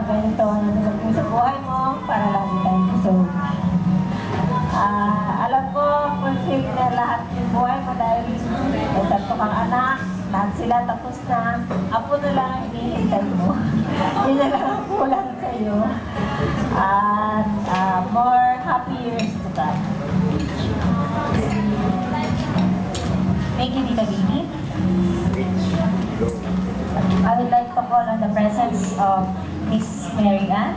ganito ang nagagawin sa buhay mo para lagi tayong busog. Alam ko, fulfill na lahat yung buhay mo dahil may 3 kang anak, lahat sila tapos na, apo na lang ang hinihintay mo. Yun na lang ang kulang sa'yo. At more happy years to come. Thank you, Tita Baby. I would like to call on the presence of Miss Mary Ann,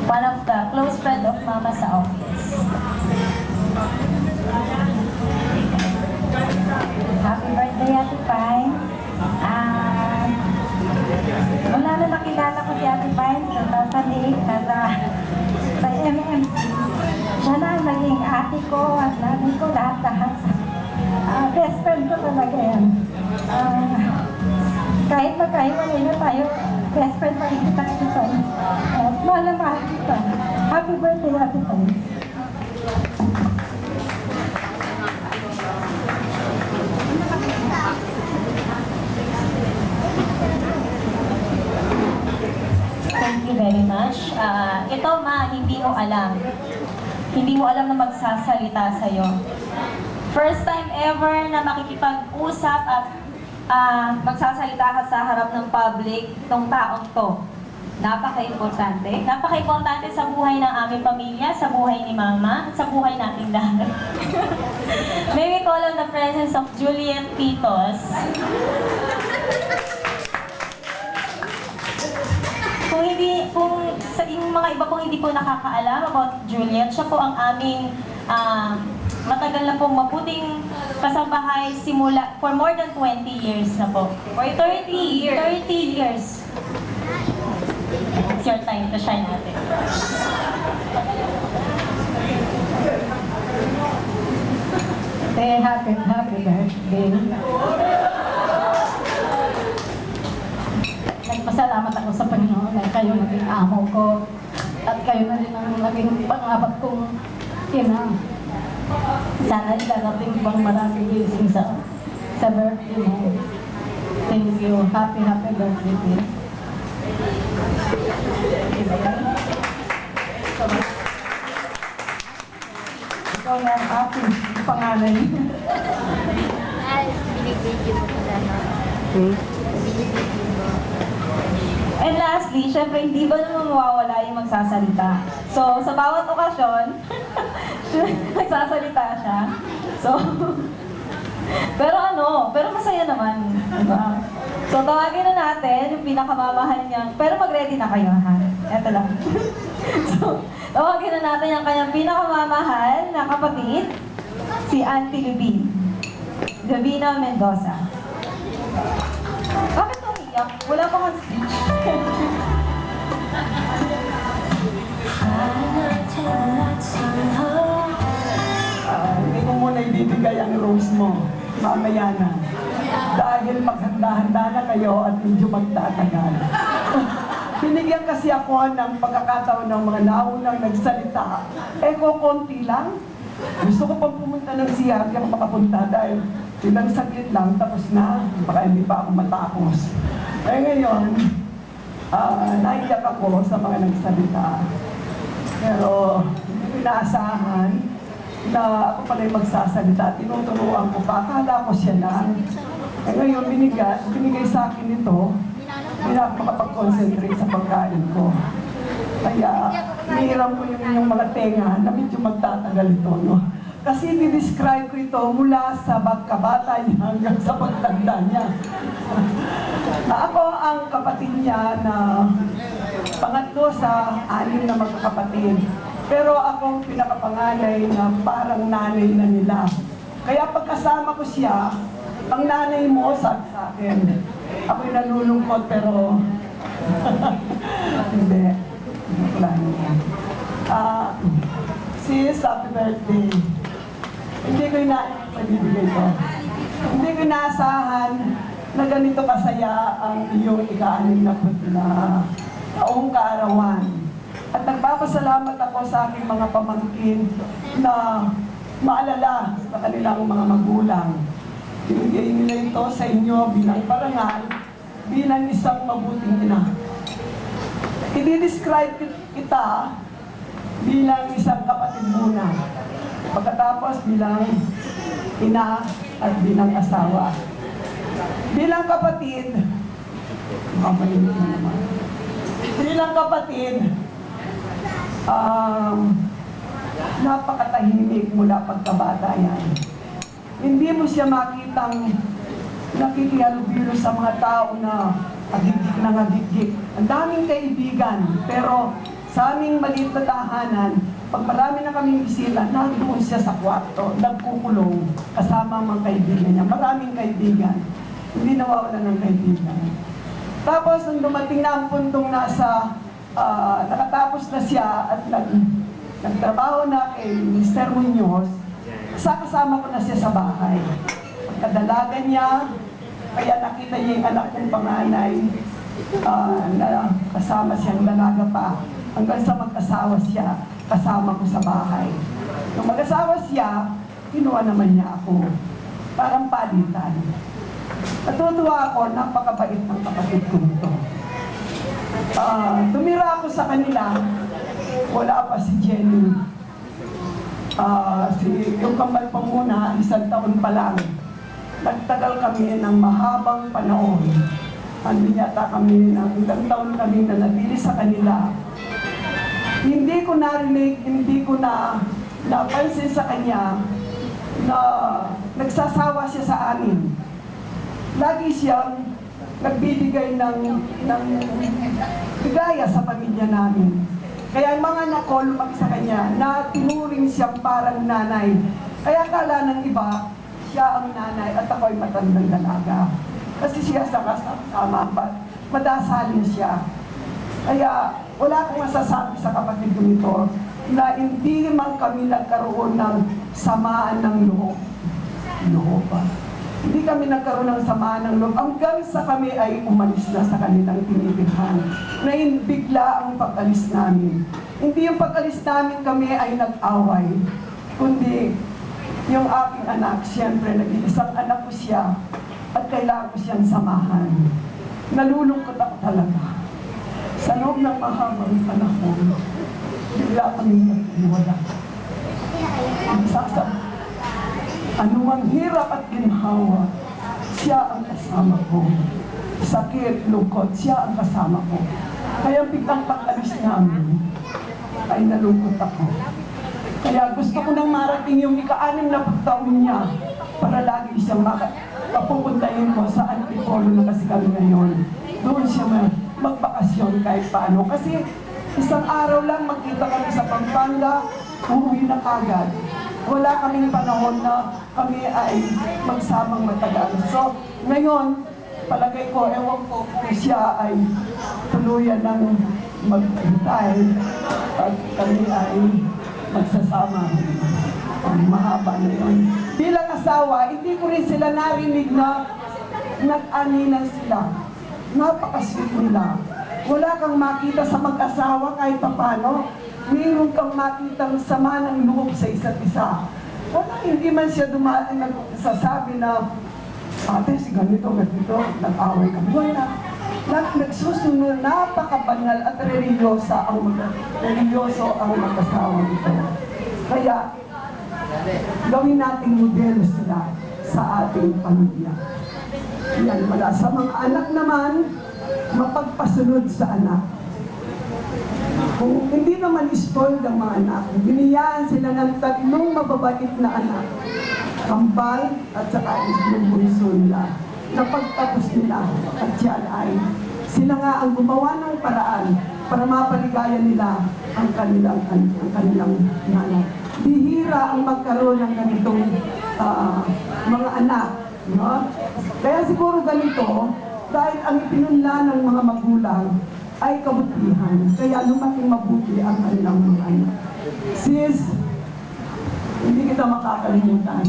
one of the close friend of Mama sa office. Happy birthday, Ate Pine. Wala na nakilala ko si Ate Pine sa 2008 sa MMC. Siya na ang naging ate ko at nanay ko lahat-lahat. Best friend ko talaga yan. Kahit magkahiwalay na tayo, best friend pa rin kita kita. Mahal na mahal kita. Happy birthday, Ate Pine. Thank you very much. Ito ma, hindi mo alam. Hindi mo alam na magsasalita sa'yo. First time ever na makikipag-usap at magsasalita ka sa harap ng public ng taong to. Napaka-importante. Napaka-importante sa buhay ng aming pamilya, sa buhay ni Mama, sa buhay nating lahat. May we call on the presence of Juliet Titos. Kung sa yung mga iba pong hindi po nakakaalam about Juliet, siya po ang aming matagal na pong mabuting kasambahay simula for more than 20 years na po. For 30 years. It's your time to shine natin. Happy birthday. Nagpasalamat ako sa Panginoon na kayo naging amo ko at kayo na rin ang naging pangapat kong ina. Sana darating pang maraming blessing sa birthday mo. Thank you. Happy birthday, dear. Ikaw na ang aking pangalan. Ay, binibigyan mo ko na. Binibigyan mo. And lastly, syempre hindi ba naman mawawala yung magsasalita. So, sa bawat okasyon, nagsasalita siya. So, pero masaya naman. Diba? So, tawagin na natin yung pinakamamahal niya. Pero mag-ready na kayo, ha? Eto lang. So, tawagin na natin yung kanyang pinakamamahal na kapatid, si Auntie Lubin. Davina Mendoza. Bakit umiyak? Wala pa kang speech. Hindi mo muna ibibigay ang rose mo, mamaya na. Dahil maghanda-handa na kayo at medyo magtatagal. Binigyan kasi ako ng pagkakataon ng mga naunang nagsalita. Konti lang. Gusto ko pang pumunta ng CR, kaya makapunta dahil ilang saglit lang, tapos na, baka hindi pa ako matapos. Ngayon, naiyak ako sa mga nagsalita. Pero hindi ko inaasahan na ako pala yung magsasalita. Tinuturuan ko pa, akala ko siya lang. Ngayon, binigay sa akin ito, hindi ako makapag-concentrate sa pagkain ko. Kaya, hinihiram ko yung inyong mga tenga na medyo magtatagal ito, no? Kasi i-describe ko ito mula sa pagkabata niya hanggang sa pagtanda niya. Ako ang kapatid niya na pangatlo sa 6 na magkakapatid. Pero akong pinakapanganay na parang nanay na nila. Kaya pagkasama ko siya, ang nanay mo sabi sa akin, ako'y nalulungkot pero hindi. Wala niya. Sis, happy birthday. Hindi ko inaasahan ko. Hindi ko inaasahan na ganito kasaya ang iyong ika-6 na taong kaarawan. At nagpapasalamat ako sa aking mga pamangkin na maalala sa kanilang mga magulang. Binigay nila ito sa inyo bilang parangal, bilang isang mabuting ina. I-describe kita bilang isang kapatid muna. Pagkatapos bilang ina at bilang asawa. Bilang kapatid, mamalimit naman. Bilang kapatid, napakatahimik mula pagkabata yan. Hindi mo siya makitang nakikihalubilo sa mga tao na agigik na agigik. Ang daming kaibigan, pero sa aming maliit na tahanan, pag marami na kaming bisita, nandoon siya sa kwarto, nagkukulong, kasama ang mga kaibigan niya. Maraming kaibigan. Hindi nawawala ng kaibigan. Tapos, nung dumating na ang puntong nakatapos na siya at nagtrabaho na kay Mr. Muñoz, kasama ko na siya sa bahay. Pagkadalaga niya, kaya nakita niya yung anak kong panganay, na kasama siyang dalaga pa. Hanggang sa mag-asawa siya, kasama ko sa bahay. Nung mag-asawa siya, kinuha naman niya ako. Parang palitan. Natutuwa ako, napakabait ng kapatid ko ito. Tumira ako sa kanila, wala pa si Jenny. Yung kambal pa muna, 1 taon pa lang. Nagtagal kami ng mahabang panahon. Hindi yata kami, ng 1 taon kami na nabili sa kanila. Hindi ko narinig, hindi ko napansin sa kanya na nagsasawa siya sa amin. Lagi siyang nagbibigay ng bigaya sa pamilya namin. Kaya ang mga anak ko lumaki sa kanya na tinuring siyang parang nanay. Kaya akala ng iba, siya ang nanay at ako'y matandang dalaga. Kasi siya sa kasama, madasalin siya. Kaya wala akong masasabi sa kapatid ko nito na hindi man kami nagkaroon ng samaan ng loob. Hindi kami nagkaroon ng samaan ng loob hanggang sa kami ay umalis na sa kanilang tinitirhan. Na bigla ang pag-alis namin. Hindi yung pag-alis namin kami ay nag-away, kundi yung aking anak, siyempre nag-iisang anak ko siya at kailangan ko siyang samahan. Nalulungkot ako talaga. Sa loob ng mahabang panahon, bigla kami nag-iwala. Anumang hirap at ginhawa, siya ang kasama ko. Sakit, lungkot, siya ang kasama ko. Kaya biglang pag-alis namin, ay nalungkot ako. Kaya gusto ko nang marating yung ika-6 na pagtaon niya para lagi siyang mapupuntahin ko sa Antipolo na kasi kami ngayon. Doon siya magbakasyon kahit paano. Kasi isang araw lang magkita kami sa Pampanga, uuwi na agad. Wala kaming panahon na kami ay magsamang matagal. So, ngayon, palagay ko, ewan ko kung siya ay tuluyan ng mag-retire at kami ay magsasama. Mahaba na yun. Bilang asawa, hindi ko rin sila narinig na nag-anilan sila. Napakasweet nila. Wala kang makita sa mag-asawa kahit paano. Mayroon kang makitang sama ng loob sa isa't isa. Wala, hindi man siya nagsasabi na, ate, si ganito, nag-away kami. Wala. Nagsusunod, napakabanal at religyoso ang mag-asawa nito. Kaya, gawin nating modelo sila sa ating pamilya. Yan, wala. Sa mga anak naman, mapagpasunod sa anak. Kung hindi naman spoiled ang mga anak, biniyaan sila ng 3 mababait na anak. Kambal at saka yung bunso nila. Napagtapos nila at yan ay sila nga ang gumawa ng paraan para mapaligaya nila ang kanilang nanay. Bihira ang magkaroon ng ganitong mga anak. No? Kaya siguro ganito, dahil ang ipinunla ng mga magulang ay kabutihan. Kaya lumaking mabuti ang kanilang mga anak. Sis, hindi kita makakalimutan.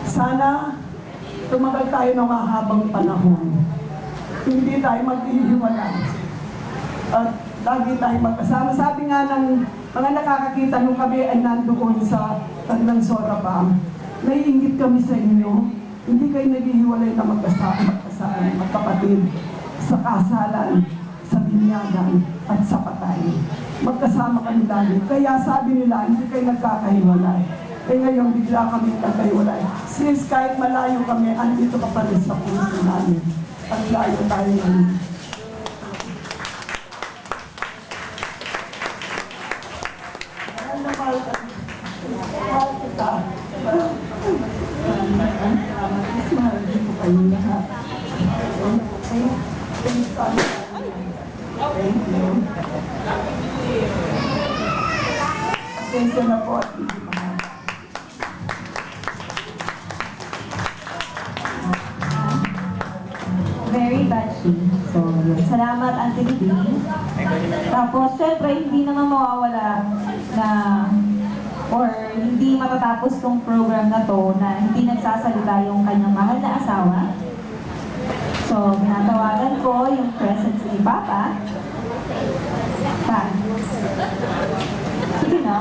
Sana tumagal tayo ng mahabang panahon. Hindi tayo maghihiwalay. At lagi tayo magkasama. Sabi nga ng mga nakakakita nung kami ay nandoon sa Tandang Soraba, naiingit kami sa inyo. Hindi kayo naghihiwalay na magkasama, magkapatid, sa kasalan, sa binyagan at sa patay. Magkasama kami lagi. Kaya sabi nila, hindi kayo nagkakahiwalay. Eh ngayon, bigla kami nagkahiwalay. Since kahit malayo kami, andito ka pa rin sa puso namin. At layo tayo ngayon. Mahal na mahal ka. Mahal kita. Mahal din ko kayo lahat. Thank you. Pasensya na po at hindi mahal. Very touchy. So, yun. Salamat, Auntie Liddy. Tapos, syempre, hindi naman mawawala na or hindi matatapos tong program na to na hindi nagsasalita yung kanyang mahal na asawa. So, pinatawagan ko yung presence ni Papa. Pa. Sige na.